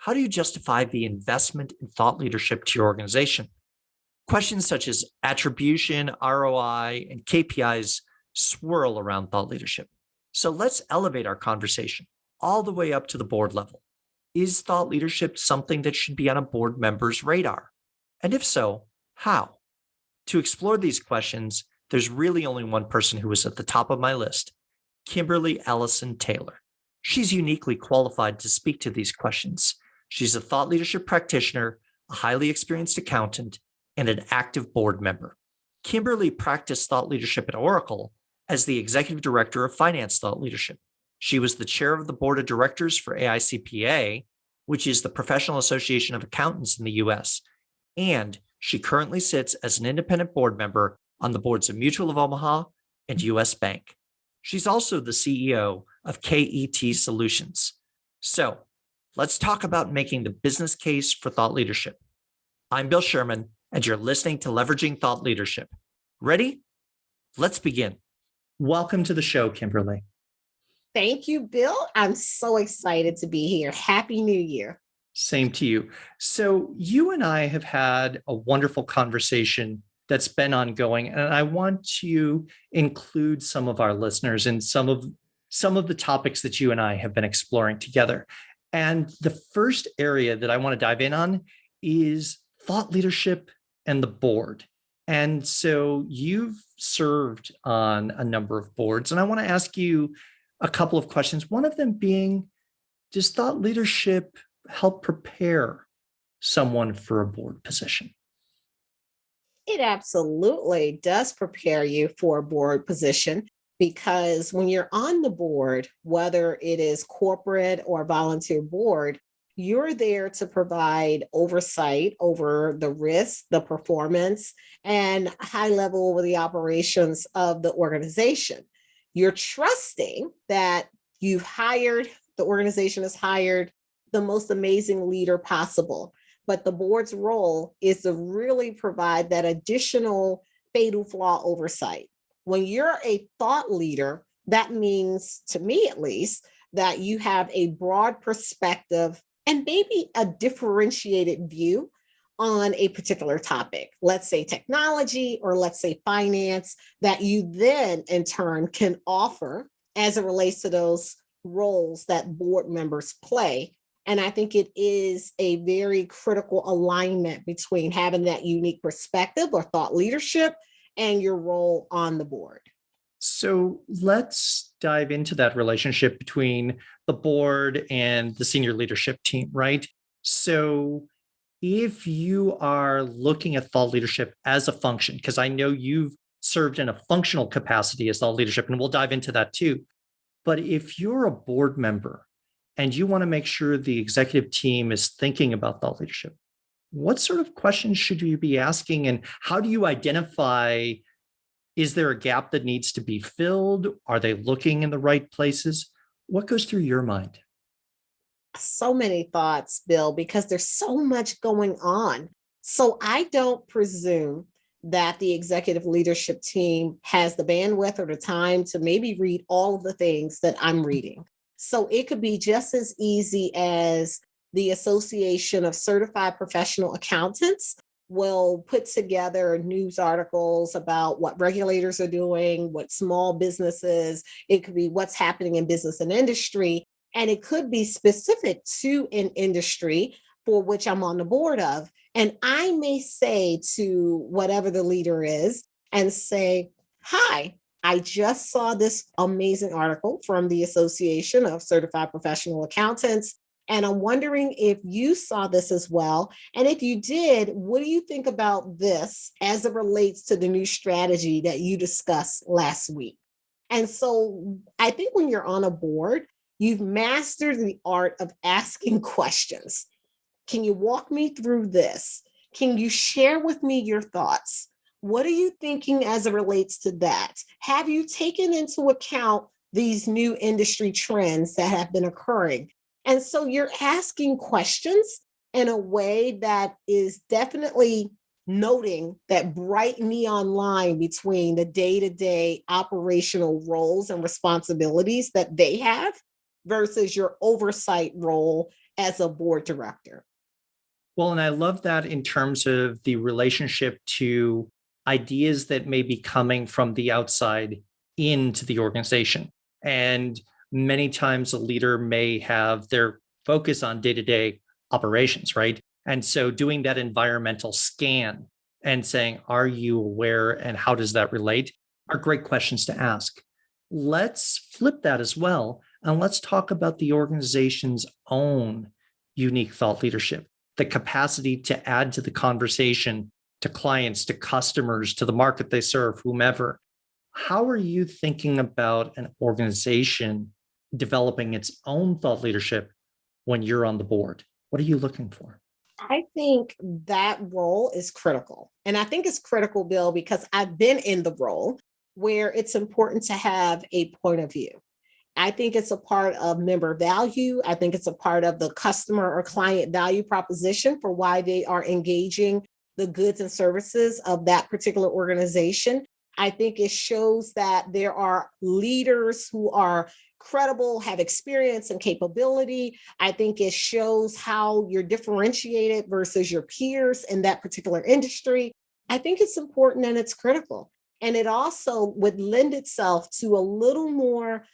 how do you justify the investment in thought leadership to your organization? Questions such as attribution, ROI, and KPIs swirl around thought leadership. So let's elevate our conversation all the way up to the board level. Is thought leadership something that should be on a board member's radar? And if so, how? To explore these questions, there's really only one person who is at the top of my list, Kimberly Ellison-Taylor. She's uniquely qualified to speak to these questions. She's a thought leadership practitioner, a highly experienced accountant, and an active board member. Kimberly practiced thought leadership at Oracle as the executive director of finance thought leadership. She was the chair of the board of directors for AICPA, which is the Professional Association of Accountants in the US. And she currently sits as an independent board member on the boards of Mutual of Omaha and US Bank. She's also the CEO of KET Solutions. So let's talk about making the business case for thought leadership. I'm Bill Sherman, and you're listening to Leveraging Thought Leadership. Ready? Let's begin. Welcome to the show, Kimberly. Thank you, Bill. I'm so excited to be here. Happy New Year. Same to you. So you and I have had a wonderful conversation that's been ongoing, and I want to include some of our listeners in some of the topics that you and I have been exploring together. And the first area that I want to dive in on is thought leadership and the board. And so you've served on a number of boards, and I want to ask you a couple of questions. One of them being, does thought leadership help prepare someone for a board position? It absolutely does prepare you for a board position, because when you're on the board, whether it is corporate or volunteer board, you're there to provide oversight over the risk, the performance, and high level over the operations of the organization. You're trusting that the organization has hired the most amazing leader possible. But the board's role is to really provide that additional fatal flaw oversight. When you're a thought leader, that means, to me at least, that you have a broad perspective and maybe a differentiated view on a particular topic, let's say technology or let's say finance, that you then in turn can offer as it relates to those roles that board members play. And I think it is a very critical alignment between having that unique perspective or thought leadership and your role on the board. So let's dive into that relationship between the board and the senior leadership team, right? So if you are looking at thought leadership as a function, because I know you've served in a functional capacity as thought leadership, and we'll dive into that too. But if you're a board member and you want to make sure the executive team is thinking about thought leadership, what sort of questions should you be asking? And how do you identify, is there a gap that needs to be filled? Are they looking in the right places? What goes through your mind? So many thoughts, Bill, because there's so much going on. So I don't presume that the executive leadership team has the bandwidth or the time to maybe read all of the things that I'm reading. So it could be just as easy as the Association of Certified Professional Accountants will put together news articles about what regulators are doing, what small businesses, it could be what's happening in business and industry, and it could be specific to an industry for which I'm on the board of. And I may say to whatever the leader is and say, hi, I just saw this amazing article from the Association of Certified Professional Accountants, and I'm wondering if you saw this as well. And if you did, what do you think about this as it relates to the new strategy that you discussed last week? And so I think when you're on a board, you've mastered the art of asking questions. Can you walk me through this? Can you share with me your thoughts? What are you thinking as it relates to that? Have you taken into account these new industry trends that have been occurring? And so you're asking questions in a way that is definitely noting that bright neon line between the day-to-day operational roles and responsibilities that they have versus your oversight role as a board director. Well, and I love that in terms of the relationship to ideas that may be coming from the outside into the organization. And many times a leader may have their focus on day to day operations, right? And so doing that environmental scan and saying, are you aware and how does that relate are great questions to ask. Let's flip that as well. And let's talk about the organization's own unique thought leadership, the capacity to add to the conversation to clients, to customers, to the market they serve, whomever. How are you thinking about an organization developing its own thought leadership when you're on the board? What are you looking for? I think that role is critical. And I think it's critical, Bill, because I've been in the role where it's important to have a point of view. I think it's a part of member value. I think it's a part of the customer or client value proposition for why they are engaging the goods and services of that particular organization. I think it shows that there are leaders who are credible, have experience and capability. I think it shows how you're differentiated versus your peers in that particular industry. I think it's important and it's critical. And it also would lend itself to a little more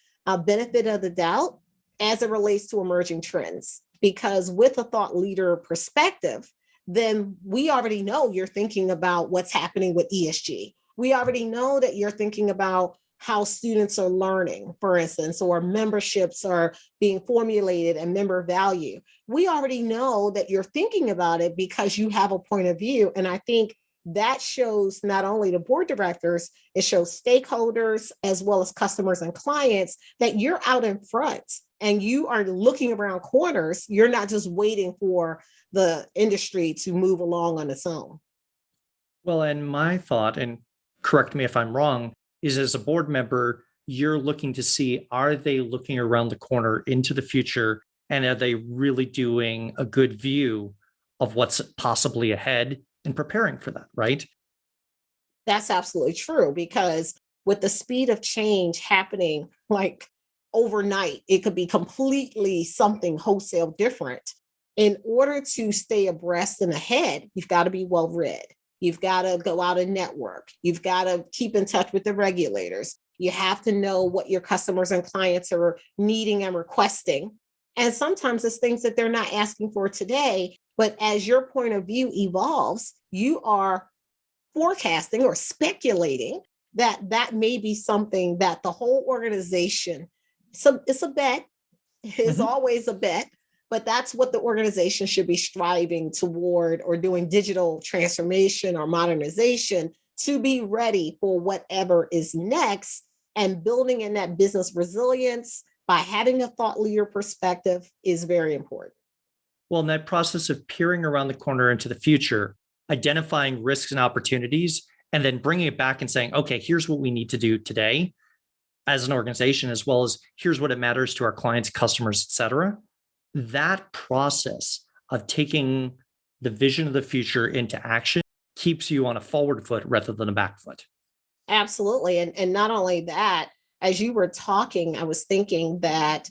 benefit of the doubt as it relates to emerging trends. Because with a thought leader perspective, then we already know you're thinking about what's happening with ESG. We already know that you're thinking about how students are learning, for instance, or memberships are being formulated and member value. We already know that you're thinking about it because you have a point of view. And I think that shows not only the board directors, it shows stakeholders as well as customers and clients that you're out in front and you are looking around corners. You're not just waiting for the industry to move along on its own. Well, and my thought, and correct me if I'm wrong, is as a board member, you're looking to see, are they looking around the corner into the future? And are they really doing a good view of what's possibly ahead and preparing for that, right? That's absolutely true, because with the speed of change happening like overnight, it could be completely something wholesale different. In order to stay abreast and ahead, you've got to be well read. You've got to go out and network. You've got to keep in touch with the regulators. You have to know what your customers and clients are needing and requesting. And sometimes it's things that they're not asking for today, but as your point of view evolves, you are forecasting or speculating that that may be something that the whole organization, so it's a bet, it's always a bet, but that's what the organization should be striving toward, or doing digital transformation or modernization to be ready for whatever is next, and building in that business resilience by having a thought leader perspective is very important. Well, in that process of peering around the corner into the future, identifying risks and opportunities, and then bringing it back and saying, okay, here's what we need to do today as an organization, as well as here's what it matters to our clients, customers, et cetera. That process of taking the vision of the future into action keeps you on a forward foot rather than a back foot. Absolutely. And not only that, as you were talking, I was thinking that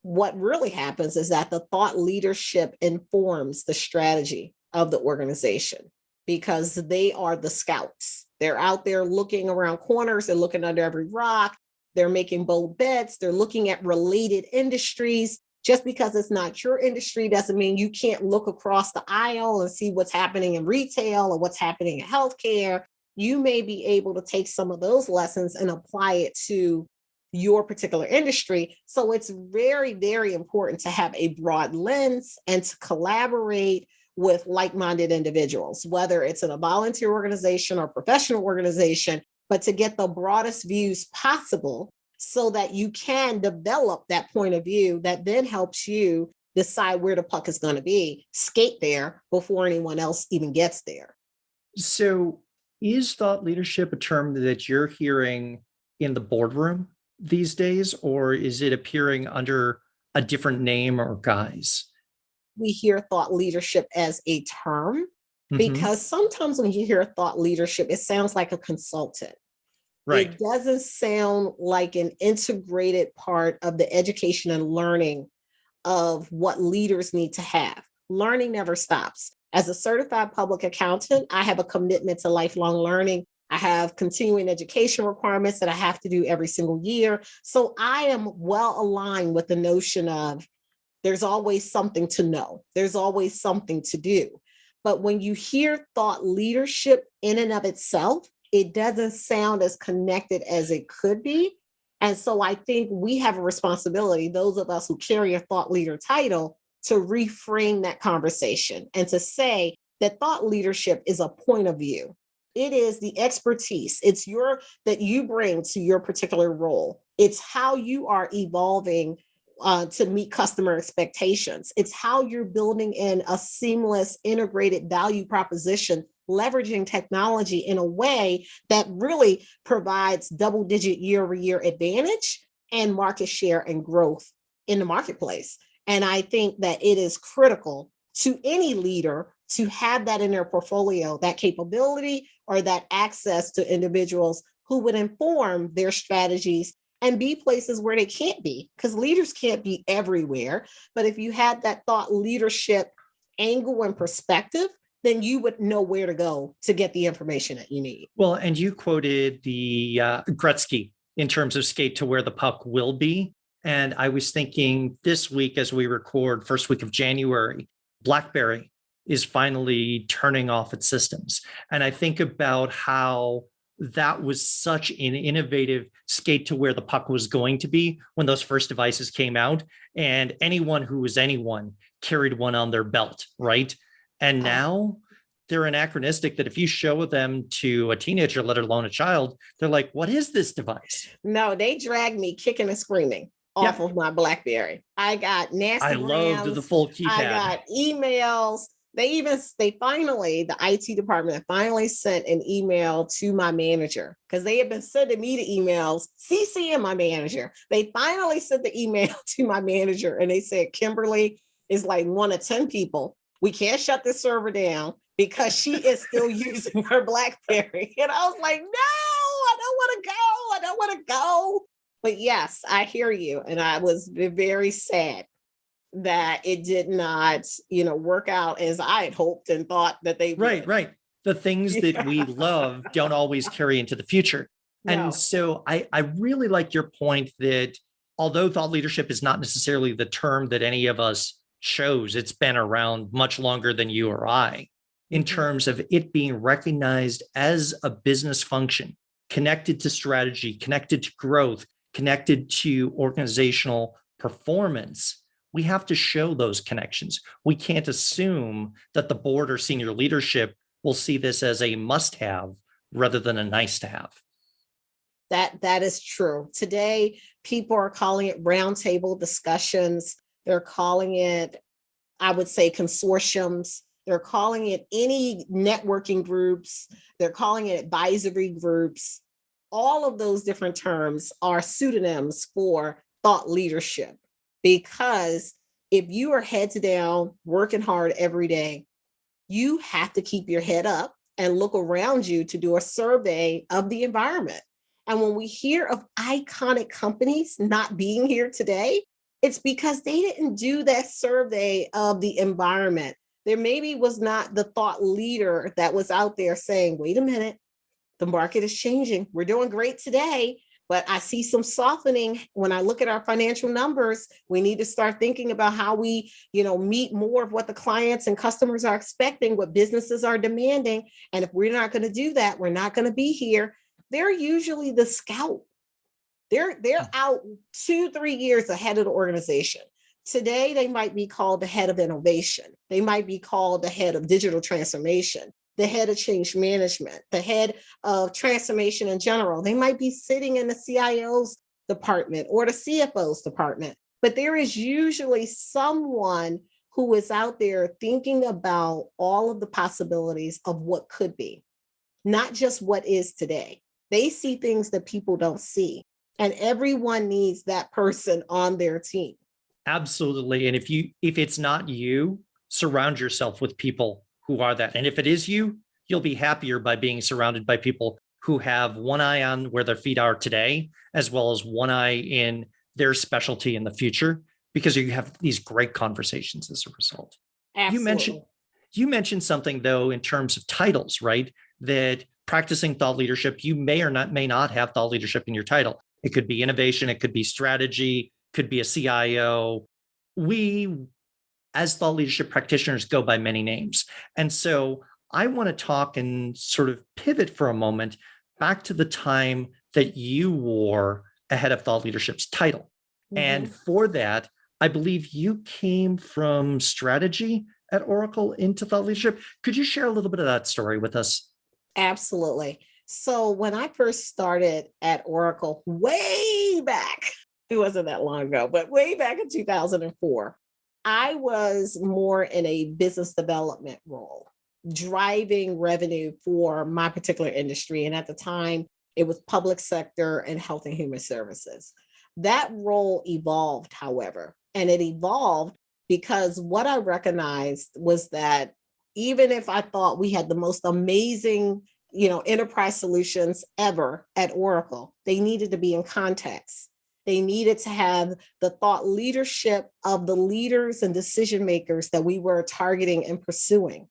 what really happens is that the thought leadership informs the strategy of the organization, because they are the scouts. They're out there looking around corners, they're looking under every rock, they're making bold bets, they're looking at related industries. Just because it's not your industry doesn't mean you can't look across the aisle and see what's happening in retail or what's happening in healthcare. You may be able to take some of those lessons and apply it to your particular industry. So it's very, very important to have a broad lens and to collaborate with like-minded individuals, whether it's in a volunteer organization or professional organization, but to get the broadest views possible so that you can develop that point of view that then helps you decide where the puck is going to be, skate there before anyone else even gets there. So is thought leadership a term that you're hearing in the boardroom these days, or is it appearing under a different name or guise? We hear thought leadership as a term because sometimes when you hear thought leadership, it sounds like a consultant. Right. It doesn't sound like an integrated part of the education and learning of what leaders need to have. Learning never stops. As a certified public accountant, I have a commitment to lifelong learning. I have continuing education requirements that I have to do every single year. So I am well aligned with the notion of there's always something to know. There's always something to do. But when you hear thought leadership in and of itself, it doesn't sound as connected as it could be. And so I think we have a responsibility, those of us who carry a thought leader title, to reframe that conversation and to say that thought leadership is a point of view. It is the expertise. It's that you bring to your particular role. It's how you are evolving to meet customer expectations. It's how you're building in a seamless, integrated value proposition, leveraging technology in a way that really provides double-digit year-over-year advantage and market share and growth in the marketplace. And I think that it is critical to any leader to have that in their portfolio, that capability or that access to individuals who would inform their strategies and be places where they can't be, because leaders can't be everywhere. But if you had that thought leadership angle and perspective, then you would know where to go to get the information that you need. Well, and you quoted the Gretzky in terms of skate to where the puck will be. And I was thinking this week, as we record, first week of January, BlackBerry is finally turning off its systems. And I think about how that was such an innovative skate to where the puck was going to be when those first devices came out. And anyone who was anyone carried one on their belt, right? And now they're anachronistic that if you show them to a teenager, let alone a child, they're like, what is this device? No, they dragged me kicking and screaming off of my BlackBerry. I got nasty. I loved the full keypad. I got emails. The IT department finally sent an email to my manager because they had been sending me the emails, CCing my manager. They finally sent the email to my manager and they said, Kimberly is like one of 10 people. We can't shut this server down because she is still using her BlackBerry. And I was like, no, I don't want to go. I don't want to go. But yes, I hear you. And I was very sad that it did not, work out as I had hoped and thought that they would. Right. The things that we love don't always carry into the future. No. And so I really like your point that although thought leadership is not necessarily the term that any of us chose, it's been around much longer than you or I, in terms of it being recognized as a business function, connected to strategy, connected to growth, connected to organizational performance. We have to show those connections. We can't assume that the board or senior leadership will see this as a must-have rather than a nice-to-have. That is true. Today, people are calling it roundtable discussions. They're calling it, I would say, consortiums. They're calling it any networking groups. They're calling it advisory groups. All of those different terms are pseudonyms for thought leadership. Because if you are heads down, working hard every day, you have to keep your head up and look around you to do a survey of the environment. And when we hear of iconic companies not being here today, it's because they didn't do that survey of the environment. There maybe was not the thought leader that was out there saying, wait a minute, the market is changing. We're doing great today, but I see some softening when I look at our financial numbers. We need to start thinking about how we, meet more of what the clients and customers are expecting, what businesses are demanding. And if we're not going to do that, we're not going to be here. They're usually the scout. They're out 2-3 years ahead of the organization. Today, they might be called the head of innovation. They might be called the head of digital transformation, the head of change management, the head of transformation in general. They might be sitting in the CIO's department or the CFO's department, but there is usually someone who is out there thinking about all of the possibilities of what could be, not just what is today. They see things that people don't see, and everyone needs that person on their team. Absolutely. And if it's not you, surround yourself with people who are that. And if it is you, you'll be happier by being surrounded by people who have one eye on where their feet are today, as well as one eye in their specialty in the future. because you have these great conversations as a result. You mentioned Absolutely. you mentioned something though in terms of titles, right? That practicing thought leadership, you may not have thought leadership in your title. It could be innovation, it could be strategy, could be a CIO. We, as thought leadership practitioners, go by many names. And so I want to talk and sort of pivot for a moment back to the time that you wore a head of thought leadership's title. And Mhm. for that, I believe you came from strategy at Oracle into thought leadership. Could you share a little bit of that story with us? Absolutely. So when I first started at Oracle, way back, it wasn't that long ago, but way back in 2004, I was more in a business development role, driving revenue for my particular industry. And at the time, it was public sector and health and human services. That role evolved, however, and it evolved because what I recognized was that even if I thought we had the most amazing, enterprise solutions ever at Oracle, they needed to be in context. They needed to have the thought leadership of the leaders and decision makers that we were targeting and pursuing.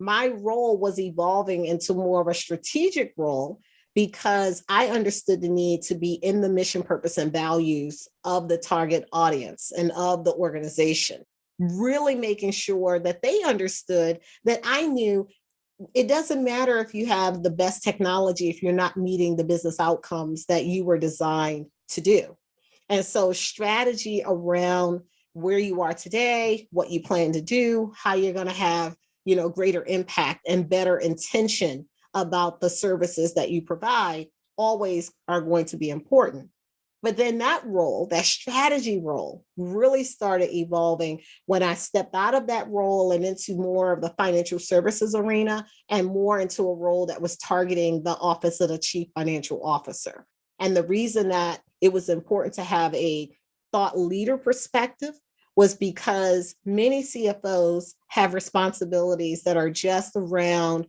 My role was evolving into more of a strategic role because I understood the need to be in the mission, purpose, and values of the target audience and of the organization, really making sure that they understood that I knew it doesn't matter if you have the best technology if you're not meeting the business outcomes that you were designed to do. And so strategy around where you are today, what you plan to do, how you're going to have, greater impact and better intention about the services that you provide always are going to be important. But then that role, that strategy role, really started evolving when I stepped out of that role and into more of the financial services arena and more into a role that was targeting the office of the chief financial officer. And the reason that it was important to have a thought leader perspective was because many CFOs have responsibilities that are just around,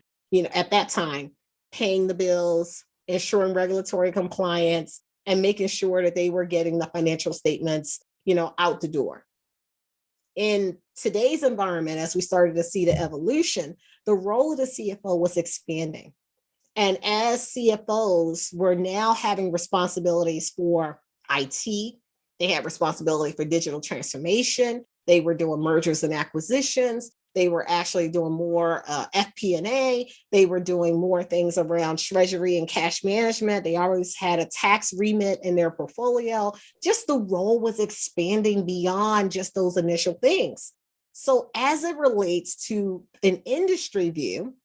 at that time, paying the bills, ensuring regulatory compliance, and making sure that they were getting the financial statements, out the door. In today's environment, as we started to see the evolution, the role of the CFO was expanding. And as CFOs were now having responsibilities for IT, they had responsibility for digital transformation, they were doing mergers and acquisitions, they were actually doing more FP&A, they were doing more things around treasury and cash management, they always had a tax remit in their portfolio. Just the role was expanding beyond just those initial things. So as it relates to an industry view,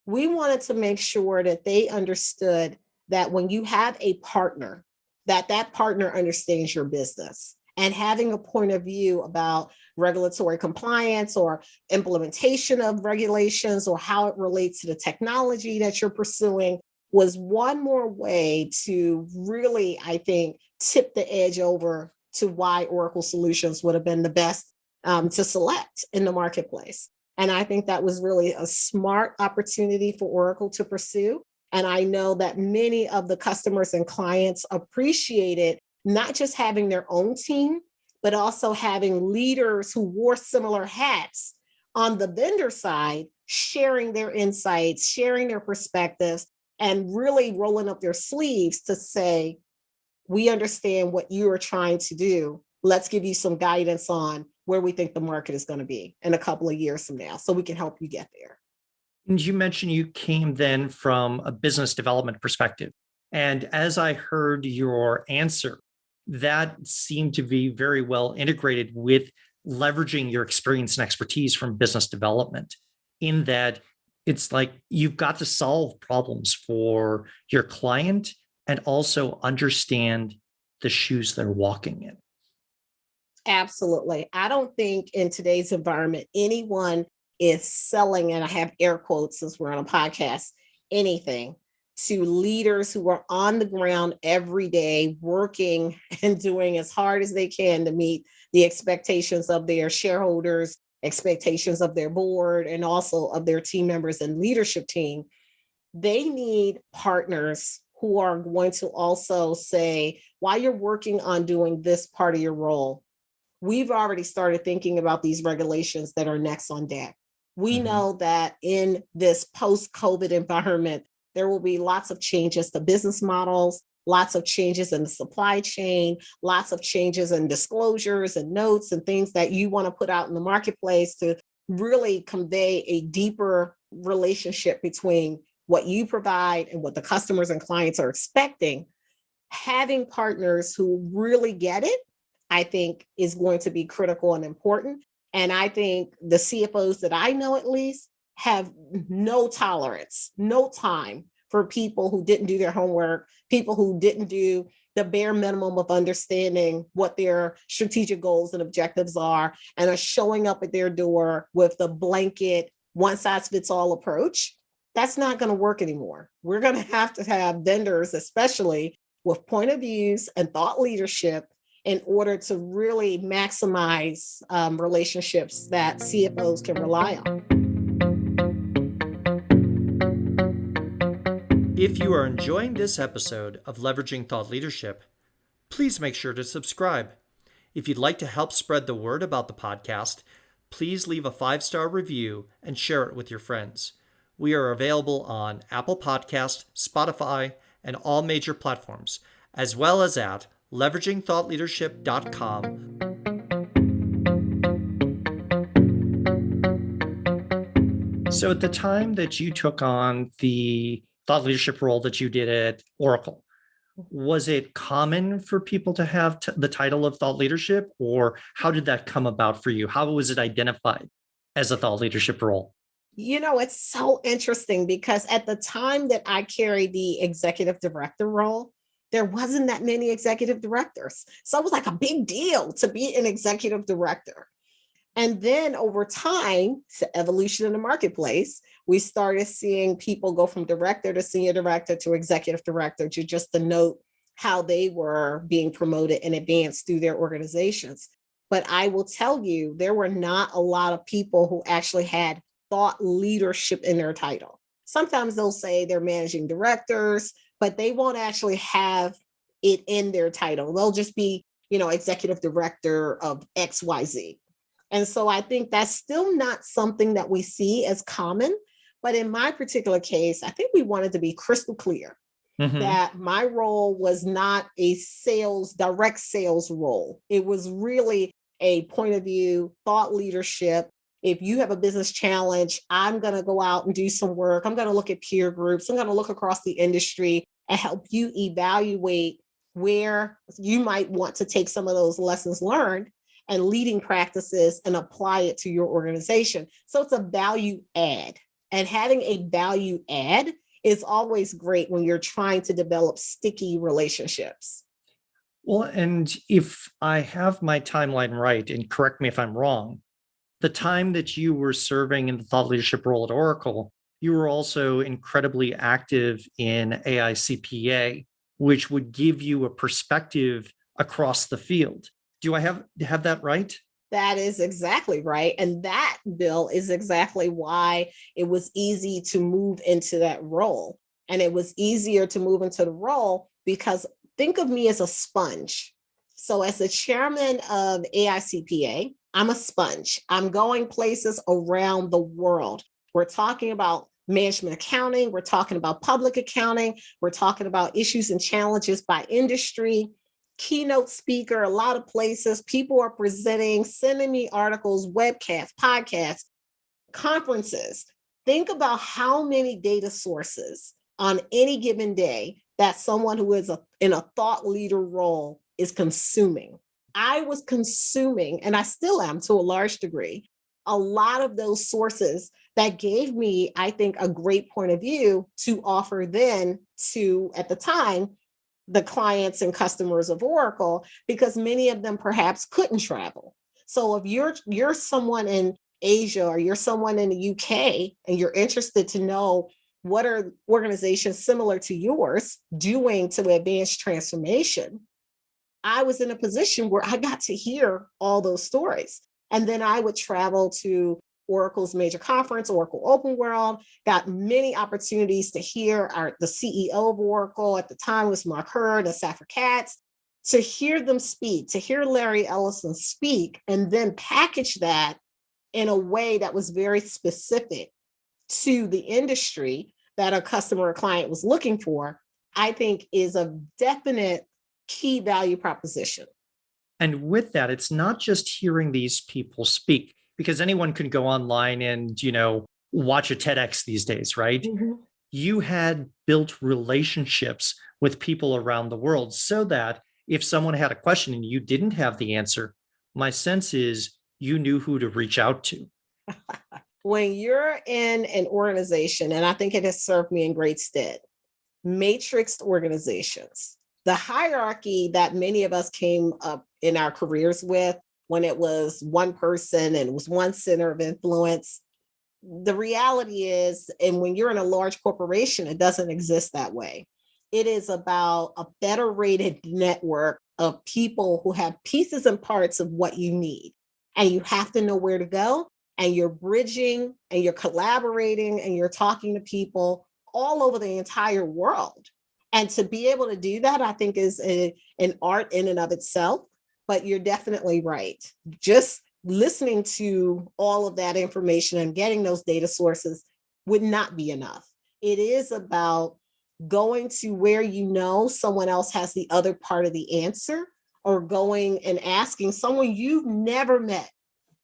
we wanted to make sure that they understood that when you have a partner, that partner understands your business, and having a point of view about regulatory compliance or implementation of regulations or how it relates to the technology that you're pursuing was one more way to really, I think, tip the edge over to why Oracle Solutions would have been the best to select in the marketplace. And I think that was really a smart opportunity for Oracle to pursue. And I know that many of the customers and clients appreciated not just having their own team, but also having leaders who wore similar hats on the vendor side, sharing their insights, sharing their perspectives, and really rolling up their sleeves to say, we understand what you are trying to do. Let's give you some guidance on where we think the market is going to be in a couple of years from now, so we can help you get there. And you mentioned you came then from a business development perspective. And as I heard your answer, that seemed to be very well integrated with leveraging your experience and expertise from business development, in that it's like you've got to solve problems for your client and also understand the shoes they're walking in. Absolutely. I don't think in today's environment, anyone is selling, and I have air quotes since we're on a podcast, anything to leaders who are on the ground every day, working and doing as hard as they can to meet the expectations of their shareholders, expectations of their board, and also of their team members and leadership team. They need partners who are going to also say, while you're working on doing this part of your role, we've already started thinking about these regulations that are next on deck. We know that in this post-COVID environment, there will be lots of changes to business models, lots of changes in the supply chain, lots of changes in disclosures and notes and things that you want to put out in the marketplace to really convey a deeper relationship between what you provide and what the customers and clients are expecting. Having partners who really get it, I think, is going to be critical and important. And I think the CFOs that I know, at least, have no tolerance, no time for people who didn't do their homework, people who didn't do the bare minimum of understanding what their strategic goals and objectives are, and are showing up at their door with the blanket one size fits all approach. That's not going to work anymore. We're going to have vendors, especially with point of views and thought leadership, in order to really maximize relationships that CFOs can rely on. If you are enjoying this episode of Leveraging Thought Leadership, please make sure to subscribe. If you'd like to help spread the word about the podcast, please leave a 5-star review and share it with your friends. We are available on Apple Podcast, Spotify, and all major platforms, as well as at leveragingthoughtleadership.com. So at the time that you took on the thought leadership role that you did at Oracle, was it common for people to have the title of thought leadership, or how did that come about for you? How was it identified as a thought leadership role? It's so interesting because at the time that I carried the executive director role, there wasn't that many executive directors. So it was like a big deal to be an executive director. And then over time, the evolution in the marketplace, we started seeing people go from director to senior director to executive director, to just to note how they were being promoted and advanced through their organizations. But I will tell you, there were not a lot of people who actually had thought leadership in their title. Sometimes they'll say they're managing directors, but they won't actually have it in their title. They'll just be, executive director of XYZ. And so I think that's still not something that we see as common. But in my particular case, I think we wanted to be crystal clear that my role was not a direct sales role. It was really a point of view, thought leadership. If you have a business challenge, I'm going to go out and do some work. I'm going to look at peer groups. I'm going to look across the industry and help you evaluate where you might want to take some of those lessons learned and leading practices and apply it to your organization. So it's a value add. And having a value add is always great when you're trying to develop sticky relationships. Well, and if I have my timeline right, and correct me if I'm wrong, the time that you were serving in the thought leadership role at Oracle, you were also incredibly active in AICPA, which would give you a perspective across the field. Do I have that right? That is exactly right. And that, Bill, is exactly why it was easy to move into that role. And it was easier to move into the role because think of me as a sponge. So as the chairman of AICPA, I'm a sponge. I'm going places around the world. We're talking about management accounting. We're talking about public accounting. We're talking about issues and challenges by industry. Keynote speaker, a lot of places. People are presenting, sending me articles, webcasts, podcasts, conferences. Think about how many data sources on any given day that someone who is in a thought leader role is consuming. I was consuming, and I still am to a large degree, a lot of those sources that gave me, I think, a great point of view to offer then to, at the time, the clients and customers of Oracle, because many of them perhaps couldn't travel. So if you're someone in Asia or you're someone in the UK and you're interested to know what are organizations similar to yours doing to advance transformation, I was in a position where I got to hear all those stories. And then I would travel to Oracle's major conference, Oracle Open World, got many opportunities to hear the CEO of Oracle at the time was Mark Hurd and Safra Katz. to hear them speak, to hear Larry Ellison speak, and then package that in a way that was very specific to the industry that a customer or client was looking for, I think is a definite key value proposition. And with that, it's not just hearing these people speak, because anyone can go online and, watch a TEDx these days, right? Mm-hmm. You had built relationships with people around the world so that if someone had a question and you didn't have the answer, my sense is you knew who to reach out to. When you're in an organization, and I think it has served me in great stead, matrixed organizations, the hierarchy that many of us came up in our careers with, when it was one person and it was one center of influence, the reality is, and when you're in a large corporation, it doesn't exist that way. It is about a federated network of people who have pieces and parts of what you need. And you have to know where to go. And you're bridging and you're collaborating and you're talking to people all over the entire world. And to be able to do that, I think is an art in and of itself. But you're definitely right. Just listening to all of that information and getting those data sources would not be enough. It is about going to where someone else has the other part of the answer, or going and asking someone you've never met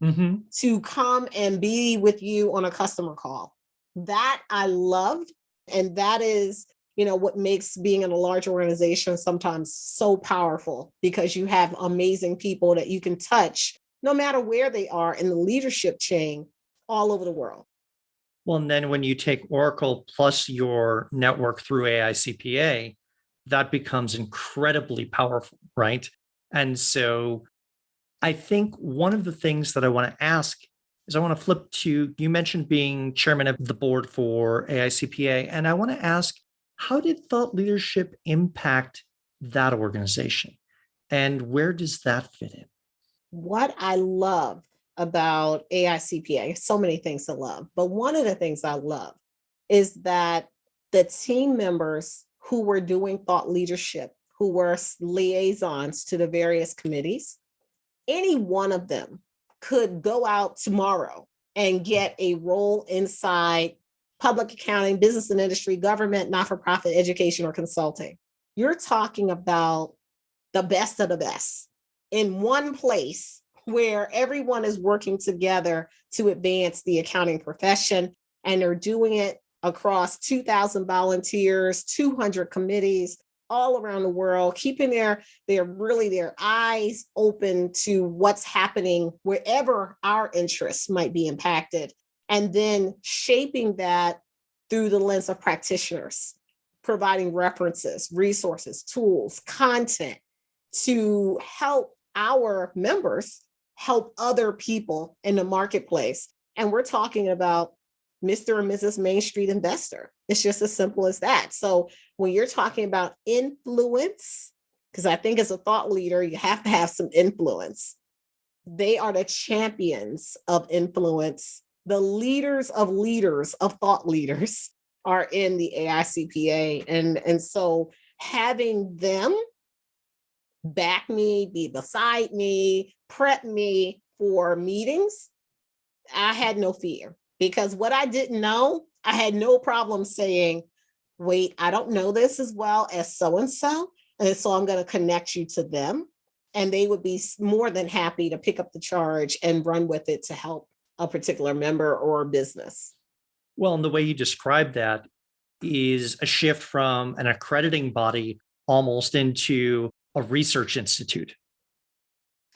to come and be with you on a customer call. That I loved. And that is, what makes being in a large organization sometimes so powerful, because you have amazing people that you can touch no matter where they are in the leadership chain all over the world. Well, and then when you take Oracle plus your network through AICPA, that becomes incredibly powerful, right? And so I think one of the things that I want to ask is I want to flip to, you mentioned being chairman of the board for AICPA, and I want to ask, how did thought leadership impact that organization? And where does that fit in? What I love about AICPA, so many things to love, but one of the things I love is that the team members who were doing thought leadership, who were liaisons to the various committees, any one of them could go out tomorrow and get a role inside public accounting, business and industry, government, not-for-profit, education, or consulting. You're talking about the best of the best in one place where everyone is working together to advance the accounting profession, and they're doing it across 2,000 volunteers, 200 committees all around the world, keeping their eyes open to what's happening wherever our interests might be impacted, and then shaping that through the lens of practitioners, providing references, resources, tools, content to help our members help other people in the marketplace. And we're talking about Mr. and Mrs. Main Street investor. It's just as simple as that. So when you're talking about influence, because I think as a thought leader, you have to have some influence. They are the champions of influence. The leaders of thought leaders are in the AICPA. And so having them back me, be beside me, prep me for meetings, I had no fear, because what I didn't know, I had no problem saying, wait, I don't know this as well as so-and-so. And so I'm going to connect you to them. And they would be more than happy to pick up the charge and run with it to help a particular member or business. Well, and the way you describe that is a shift from an accrediting body almost into a research institute.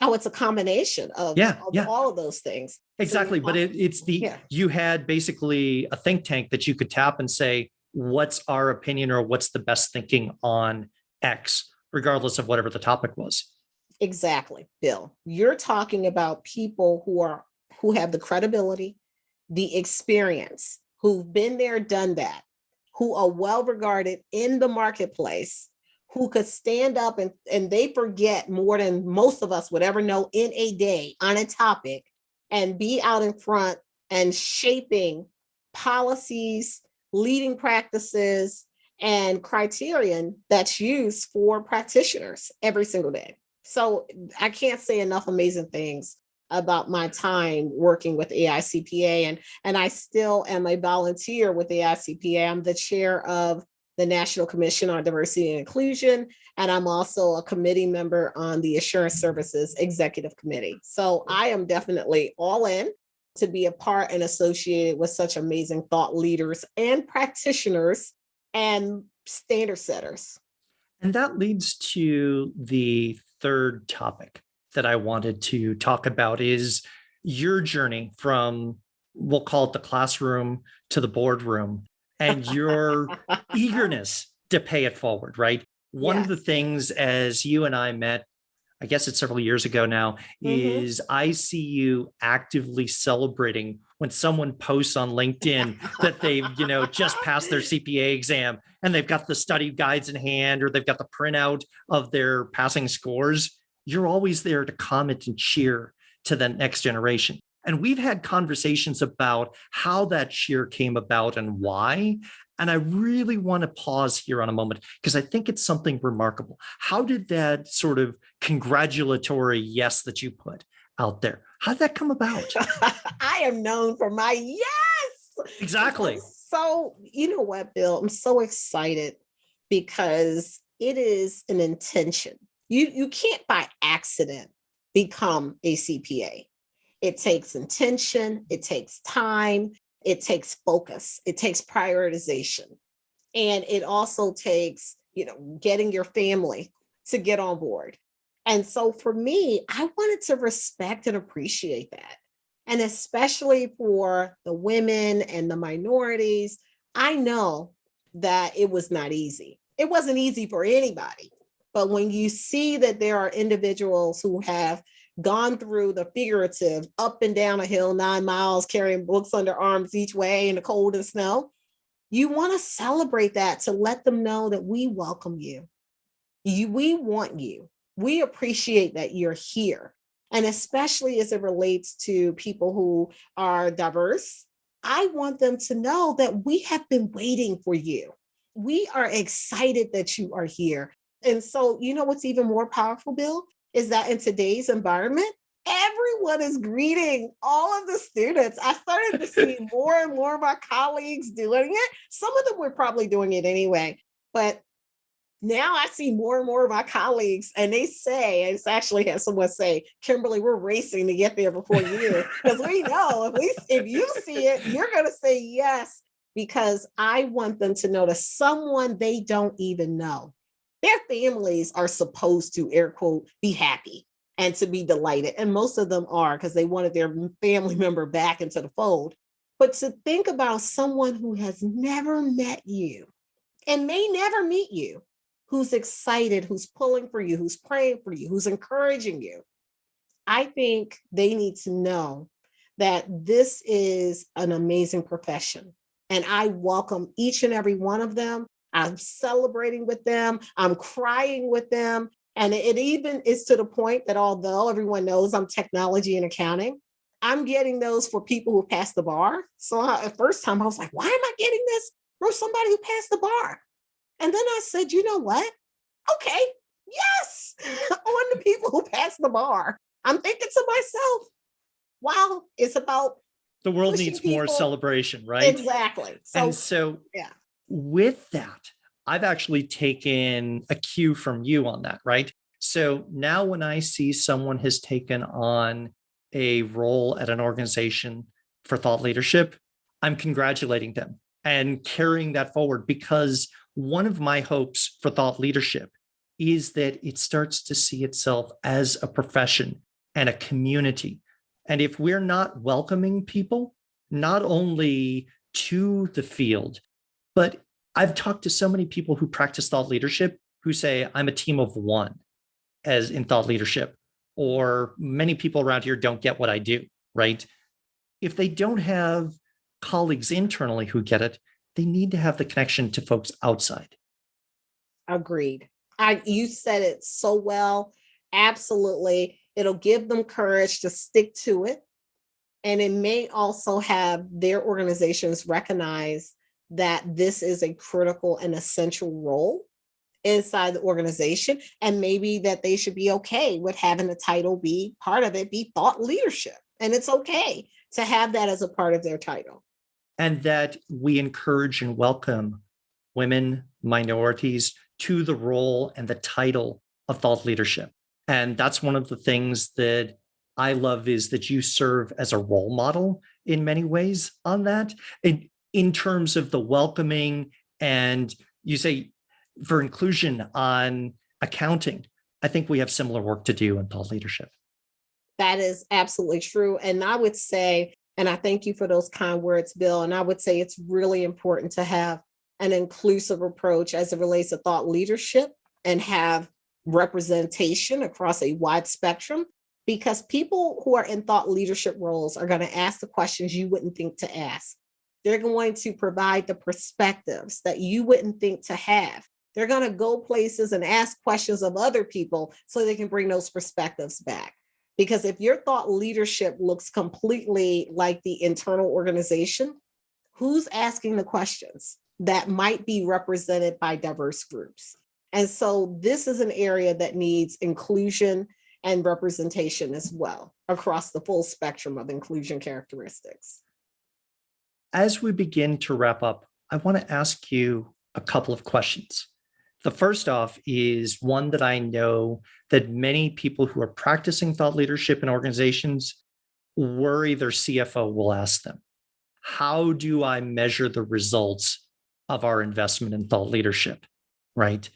Oh, it's a combination of all of those things. Exactly. So, but you had basically a think tank that you could tap and say, what's our opinion, or what's the best thinking on X, regardless of whatever the topic was. Exactly, Bill. You're talking about people who have the credibility, the experience, who've been there, done that, who are well regarded in the marketplace, who could stand up and they forget more than most of us would ever know in a day on a topic, and be out in front and shaping policies, leading practices, and criterion that's used for practitioners every single day. So I can't say enough amazing things about my time working with AICPA, and I still am a volunteer with AICPA. I'm the chair of the National Commission on Diversity and Inclusion, and I'm also a committee member on the Assurance Services Executive Committee. So I am definitely all in to be a part and associated with such amazing thought leaders and practitioners and standard setters. And that leads to the third topic that I wanted to talk about is your journey from, we'll call it the classroom to the boardroom, and your eagerness to pay it forward, right? One of the Yes. things as you and I met, I guess it's several years ago now, is I see you actively celebrating when someone posts on LinkedIn that they've, just passed their CPA exam and they've got the study guides in hand or they've got the printout of their passing scores. You're always there to comment and cheer to the next generation. And we've had conversations about how that cheer came about and why. And I really want to pause here on a moment because I think it's something remarkable. How did that sort of congratulatory yes that you put out there, how did that come about? I am known for my yes. Exactly. So, you know what, Bill? I'm so excited because it is an intention. You can't by accident become a CPA. It takes intention, it takes time, it takes focus, it takes prioritization. And it also takes, getting your family to get on board. And so for me, I wanted to respect and appreciate that. And especially for the women and the minorities, I know that it was not easy. It wasn't easy for anybody. But when you see that there are individuals who have gone through the figurative up and down a hill 9 miles, carrying books under arms each way in the cold and snow, you want to celebrate that to let them know that we welcome you. We want you. We appreciate that you're here. And especially as it relates to people who are diverse, I want them to know that we have been waiting for you. We are excited that you are here. And so, what's even more powerful, Bill, is that in today's environment, everyone is greeting all of the students. I started to see more and more of our colleagues doing it. Some of them were probably doing it anyway, but now I see more and more of my colleagues, and they say, it's actually had someone say, Kimberly, we're racing to get there before you, because we know at least if you see it, you're going to say yes, because I want them to know that someone they don't even know. Their families are supposed to, air quote, be happy and to be delighted. And most of them are because they wanted their family member back into the fold. But to think about someone who has never met you and may never meet you, who's excited, who's pulling for you, who's praying for you, who's encouraging you, I think they need to know that this is an amazing profession. And I welcome each and every one of them. I'm celebrating with them. I'm crying with them. And it even is to the point that although everyone knows I'm technology and accounting, I'm getting those for people who passed the bar. So the first time I was like, why am I getting this for somebody who passed the bar? And then I said, you know what? Okay, yes, on the people who passed the bar. I'm thinking to myself, wow, it's about the world pushing needs more people. celebration, right? Exactly. And so yeah. with that, I've actually taken a cue from you on that, right? So now when I see someone has taken on a role at an organization for thought leadership, I'm congratulating them and carrying that forward, because one of my hopes for thought leadership is that it starts to see itself as a profession and a community. And if we're not welcoming people, not only to the field, but I've talked to so many people who practice thought leadership who say, I'm a team of one as in thought leadership, or many people around here don't get what I do, right? If they don't have colleagues internally who get it, they need to have the connection to folks outside. Agreed. You said it so well. Absolutely. It'll give them courage to stick to it. And it may also have their organizations recognize that this is a critical and essential role inside the organization, and maybe that they should be okay with having the title be part of it, be thought leadership. And it's okay to have that as a part of their title. And that we encourage and welcome women, minorities to the role and the title of thought leadership. And that's one of the things that I love, is that you serve as a role model in many ways on that, in terms of the welcoming, and you say for inclusion on accounting. I think we have similar work to do in thought leadership. That is absolutely true. And I would say, and I thank you for those kind words, Bill, and I would say it's really important to have an inclusive approach as it relates to thought leadership and have representation across a wide spectrum, because people who are in thought leadership roles are going to ask the questions you wouldn't think to ask. They're going to provide the perspectives that you wouldn't think to have. They're going to go places and ask questions of other people so they can bring those perspectives back. Because if your thought leadership looks completely like the internal organization, who's asking the questions that might be represented by diverse groups? And so this is an area that needs inclusion and representation as well, across the full spectrum of inclusion characteristics. As we begin to wrap up, I want to ask you a couple of questions. The first off is one that I know that many people who are practicing thought leadership in organizations worry their CFO will ask them. How do I measure the results of our investment in thought leadership, right?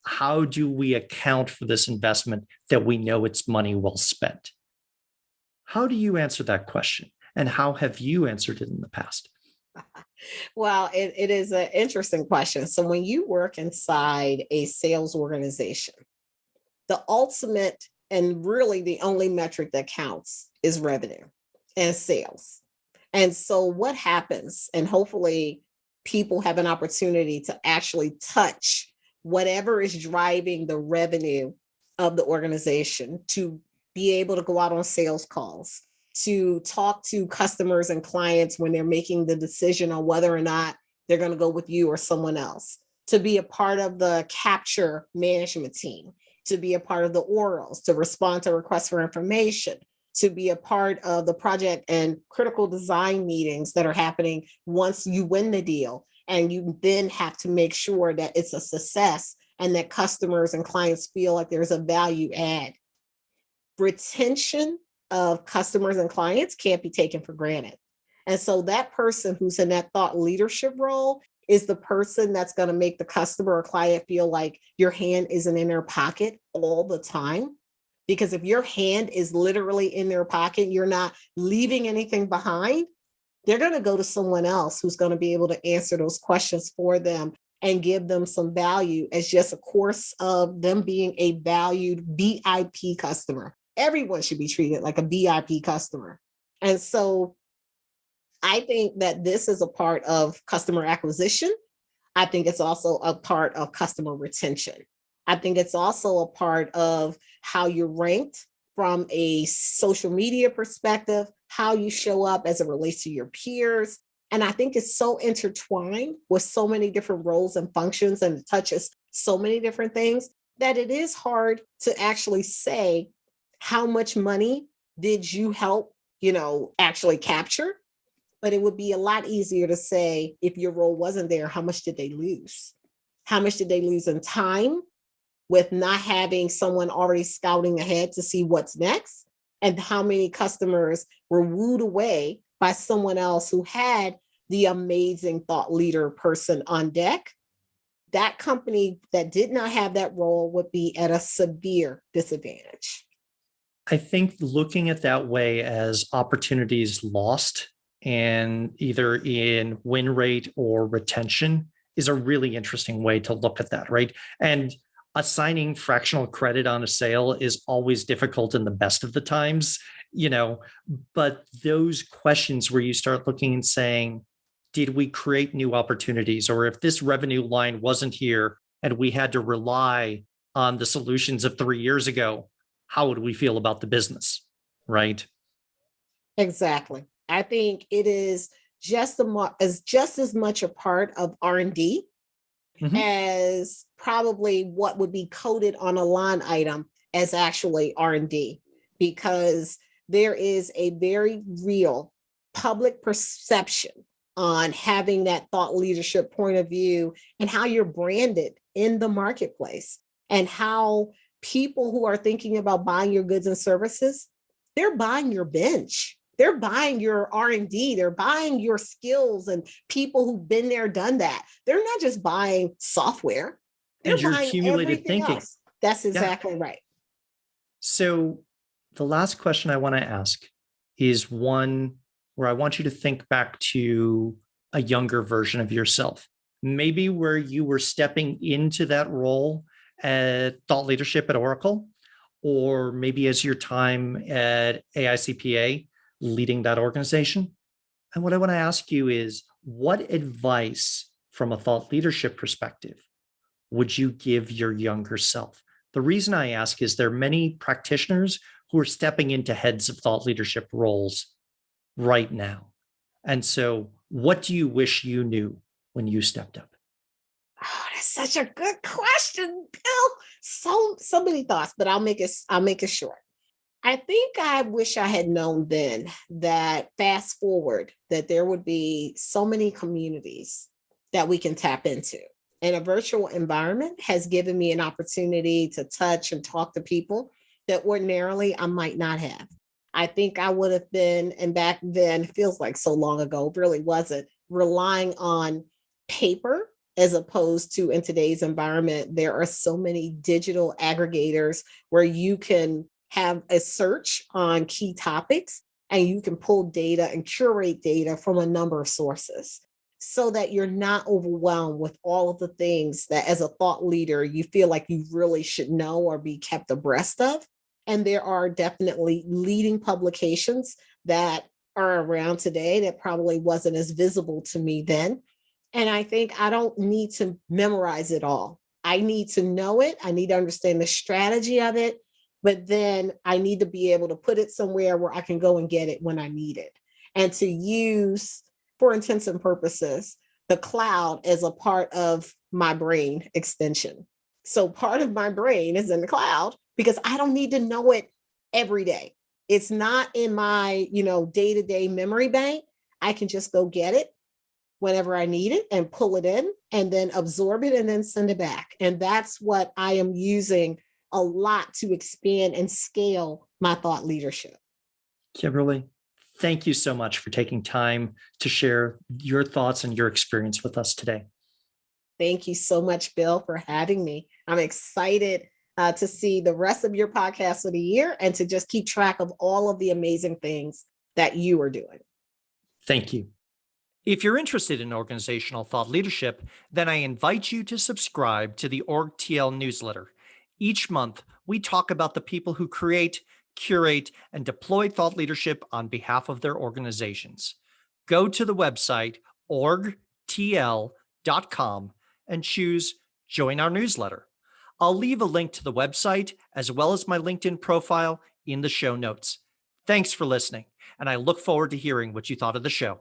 How do we account for this investment that we know it's money well spent? How do you answer that question? And how have you answered it in the past? Well, it is an interesting question. So when you work inside a sales organization, the ultimate and really the only metric that counts is revenue and sales. And so what happens, and hopefully people have an opportunity to actually touch whatever is driving the revenue of the organization, to be able to go out on sales calls, to talk to customers and clients when they're making the decision on whether or not they're going to go with you or someone else, to be a part of the capture management team, to be a part of the orals, to respond to requests for information, to be a part of the project and critical design meetings that are happening once you win the deal. And you then have to make sure that it's a success and that customers and clients feel like there's a value add. Retention of customers and clients can't be taken for granted. And so that person who's in that thought leadership role is the person that's going to make the customer or client feel like your hand isn't in their pocket all the time. Because if your hand is literally in their pocket, you're not leaving anything behind, they're going to go to someone else who's going to be able to answer those questions for them and give them some value as just a course of them being a valued VIP customer. Everyone should be treated like a VIP customer. And so I think that this is a part of customer acquisition. I think it's also a part of customer retention. I think it's also a part of how you're ranked from a social media perspective, how you show up as it relates to your peers. And I think it's so intertwined with so many different roles and functions, and it touches so many different things that it is hard to actually say, how much money did you help, actually capture? But it would be a lot easier to say, if your role wasn't there, how much did they lose? How much did they lose in time with not having someone already scouting ahead to see what's next? And how many customers were wooed away by someone else who had the amazing thought leader person on deck? That company that did not have that role would be at a severe disadvantage. I think looking at that way as opportunities lost, and either in win rate or retention, is a really interesting way to look at that, right? And assigning fractional credit on a sale is always difficult in the best of the times, but those questions where you start looking and saying, did we create new opportunities? Or if this revenue line wasn't here and we had to rely on the solutions of 3 years ago, how would we feel about the business, right? Exactly. I think it is just as much a part of R&D Mhm. as probably what would be coded on a line item as actually R&D, because there is a very real public perception on having that thought leadership point of view and how you're branded in the marketplace, and how people who are thinking about buying your goods and services, they're buying your bench. They're buying your R&D. They're buying your skills and people who've been there, done that. They're not just buying software. And They're your buying accumulated everything thinking. else. That's Yeah. exactly right. So the last question I want to ask is one where I want you to think back to a younger version of yourself, maybe where you were stepping into that role at thought leadership at Oracle, or maybe as your time at AICPA leading that organization. And what I want to ask you is, what advice from a thought leadership perspective would you give your younger self? The reason I ask is there are many practitioners who are stepping into heads of thought leadership roles right now. And so, what do you wish you knew when you stepped up? Oh, that's such a good question, Bill. So many thoughts, but I'll make it short. I think I wish I had known then that fast forward, that there would be so many communities that we can tap into. And a virtual environment has given me an opportunity to touch and talk to people that ordinarily I might not have. I think I would have been, and back then feels like so long ago, really wasn't, relying on paper as opposed to in today's environment. There are so many digital aggregators where you can have a search on key topics and you can pull data and curate data from a number of sources, so that you're not overwhelmed with all of the things that as a thought leader you feel like you really should know or be kept abreast of. And there are definitely leading publications that are around today that probably wasn't as visible to me then. And I think I don't need to memorize it all. I need to know it. I need to understand the strategy of it. But then I need to be able to put it somewhere where I can go and get it when I need it. And to use, for intents and purposes, the cloud as a part of my brain extension. So part of my brain is in the cloud because I don't need to know it every day. It's not in my, day-to-day memory bank. I can just go get it whenever I need it and pull it in and then absorb it and then send it back. And that's what I am using a lot to expand and scale my thought leadership. Kimberly, thank you so much for taking time to share your thoughts and your experience with us today. Thank you so much, Bill, for having me. I'm excited to see the rest of your podcast for the year and to just keep track of all of the amazing things that you are doing. Thank you. If you're interested in organizational thought leadership, then I invite you to subscribe to the OrgTL newsletter. Each month, we talk about the people who create, curate, and deploy thought leadership on behalf of their organizations. Go to the website orgtl.com and choose Join Our Newsletter. I'll leave a link to the website as well as my LinkedIn profile in the show notes. Thanks for listening, and I look forward to hearing what you thought of the show.